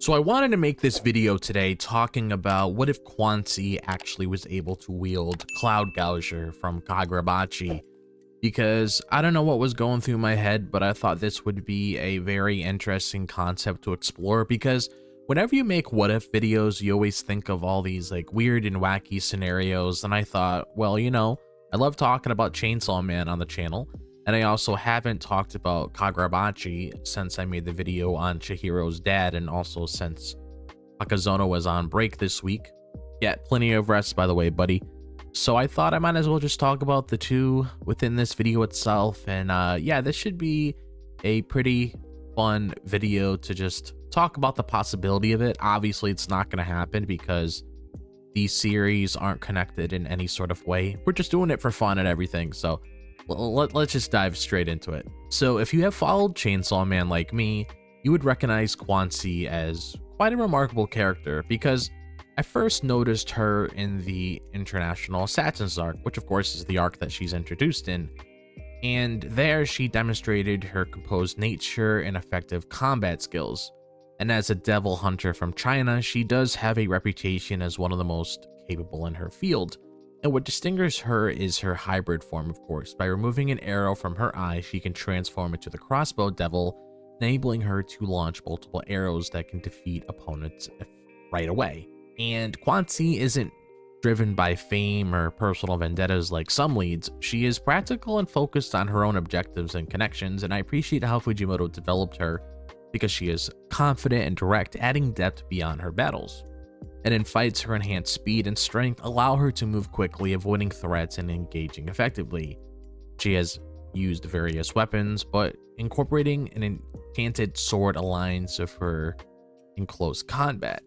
So I wanted to make this video today talking about what if Quanxi actually was able to wield Cloud Gouger from Kagurabachi, because I don't know what was going through my head, but I thought this would be a very interesting concept to explore, because whenever you make what if videos, you always think of all these like weird and wacky scenarios, and I thought, well, I love talking about Chainsaw Man on the channel, and I also haven't talked about Kagurabachi since I made the video on Chihiro's dad, and also since Akazono was on break this week. Yeah, plenty of rest, by the way, buddy. So I thought I might as well just talk about the two within this video itself, and yeah, this should be a pretty fun video to just talk about the possibility of it. Obviously, it's not going to happen because these series aren't connected in any sort of way. We're just doing it for fun and everything, so let's just dive straight into it. So if you have followed Chainsaw Man like me, you would recognize Quanxi as quite a remarkable character, because I first noticed her in the International Assassins arc, which of course is the arc that she's introduced in, and there she demonstrated her composed nature and effective combat skills. And as a devil hunter from China, she does have a reputation as one of the most capable in her field. And what distinguishes her is her hybrid form, of course. By removing an arrow from her eye, she can transform into the crossbow devil, enabling her to launch multiple arrows that can defeat opponents right away. And Quanxi isn't driven by fame or personal vendettas like some leads. She is practical and focused on her own objectives and connections, and I appreciate how Fujimoto developed her because she is confident and direct, adding depth beyond her battles. And in fights, her enhanced speed and strength allow her to move quickly, avoiding threats and engaging effectively. She has used various weapons, but incorporating an enchanted sword aligns with her in close combat.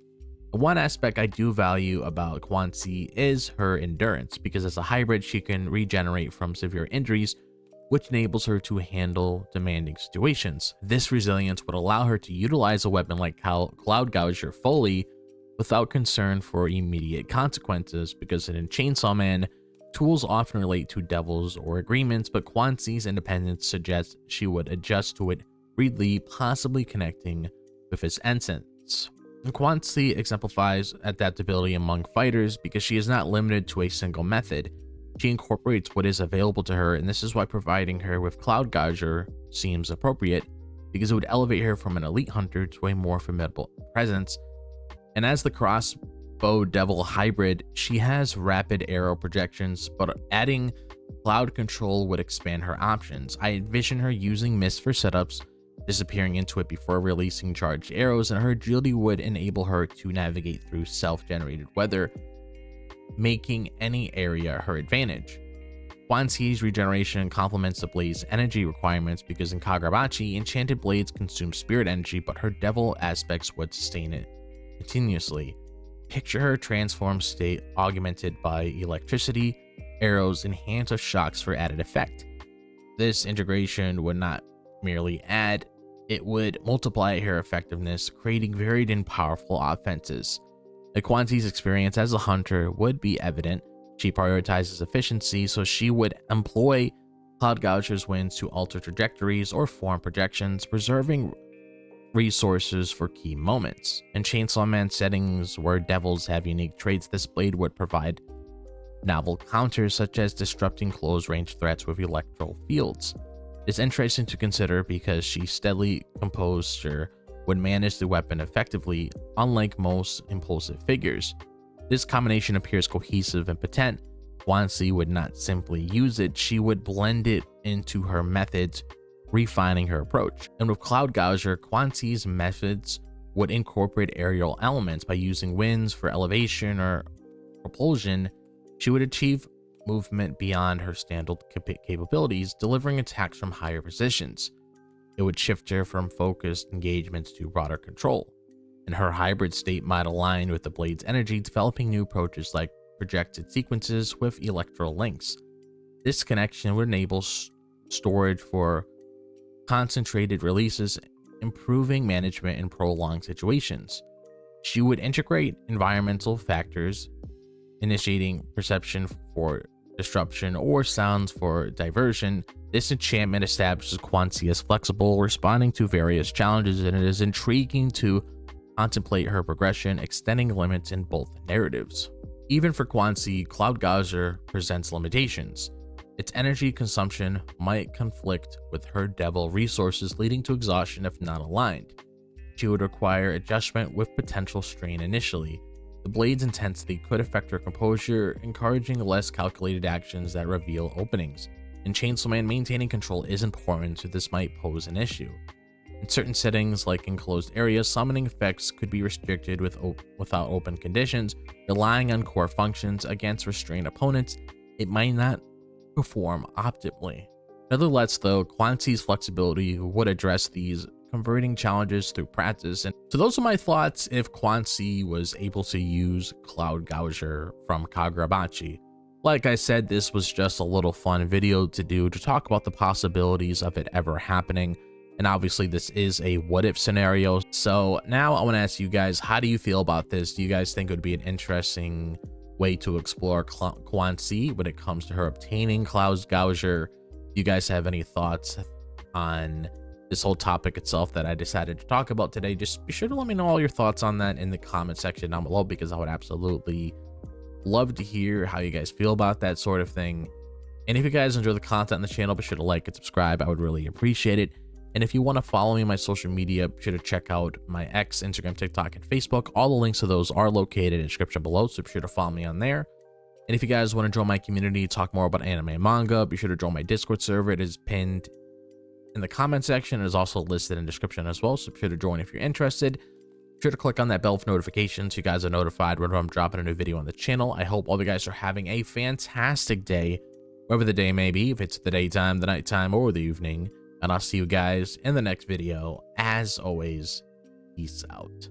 One aspect I do value about Quanxi is her endurance, because as a hybrid, she can regenerate from severe injuries, which enables her to handle demanding situations. This resilience would allow her to utilize a weapon like Cloud Gouger fully without concern for immediate consequences, because in Chainsaw Man, tools often relate to devils or agreements, but Quanxi's independence suggests she would adjust to it readily, possibly connecting with his essence. And Quanxi exemplifies adaptability among fighters because she is not limited to a single method. She incorporates what is available to her, and this is why providing her with Cloud Gouger seems appropriate, because it would elevate her from an elite hunter to a more formidable presence. And as the crossbow devil hybrid, she has rapid arrow projections, but adding cloud control would expand her options. I envision her using mist for setups, disappearing into it before releasing charged arrows, and her agility would enable her to navigate through self-generated weather, making any area her advantage. Quanxi's regeneration complements the blade's energy requirements, because in Kagurabachi, enchanted blades consume spirit energy, but her devil aspects would sustain it continuously. Picture her transformed state augmented by electricity, arrows, enhanced with shocks for added effect. This integration would not merely add, it would multiply her effectiveness, creating varied and powerful offenses. Quanxi's experience as a hunter would be evident. She prioritizes efficiency, so she would employ Cloud Gouger's winds to alter trajectories or form projections, preserving resources for key moments. In Chainsaw Man settings where devils have unique traits, this blade would provide novel counters, such as disrupting close-range threats with electro fields. It's interesting to consider because she steadily composure would manage the weapon effectively, unlike most impulsive figures. This combination appears cohesive and potent. Quanxi would not simply use it, she would blend it into her methods, refining her approach. And with Cloud Gouger, Quanxi's methods would incorporate aerial elements. By using winds for elevation or propulsion, she would achieve movement beyond her standard capabilities, delivering attacks from higher positions. It would shift her from focused engagements to broader control, and her hybrid state might align with the blade's energy, developing new approaches like projected sequences with electro links. This connection would enable storage for concentrated releases, improving management in prolonged situations. She would integrate environmental factors, initiating perception for disruption or sounds for diversion. This enchantment establishes Quanxi as flexible, responding to various challenges, and it is intriguing to contemplate her progression, extending limits in both narratives. Even for Quanxi, Cloud Gouger presents limitations. Its energy consumption might conflict with her devil resources, leading to exhaustion if not aligned. She would require adjustment with potential strain initially. The blade's intensity could affect her composure, encouraging less calculated actions that reveal openings. In Chainsaw Man, maintaining control is important, so this might pose an issue. In certain settings, like enclosed areas, summoning effects could be restricted without open conditions. Relying on core functions against restrained opponents, it might not perform optimally. Nevertheless, though, Quanxi's flexibility would address these converting challenges through practice. And so those are my thoughts if Quanxi was able to use Cloud Gouger from Kagurabachi. Like I said, this was just a little fun video to do to talk about the possibilities of it ever happening. And obviously this is a what if scenario. So now I want to ask you guys, how do you feel about this? Do you guys think it would be an interesting way to explore Quanxi when it comes to her obtaining Cloud Gouger? Do you guys have any thoughts on this whole topic itself that I decided to talk about today? Just be sure to let me know all your thoughts on that in the comment section down below, because I would absolutely love to hear how you guys feel about that sort of thing. And if you guys enjoy the content on the channel, be sure to like and subscribe. I would really appreciate it. And if you want to follow me on my social media, be sure to check out my X, Instagram, TikTok, and Facebook. All the links to those are located in the description below, so be sure to follow me on there. And if you guys want to join my community, talk more about anime and manga, be sure to join my Discord server. It is pinned in the comment section. It is also listed in the description as well, so be sure to join if you're interested. Be sure to click on that bell for notifications so you guys are notified whenever I'm dropping a new video on the channel. I hope all of you guys are having a fantastic day, wherever the day may be, if it's the daytime, the nighttime, or the evening. And I'll see you guys in the next video. As always, peace out.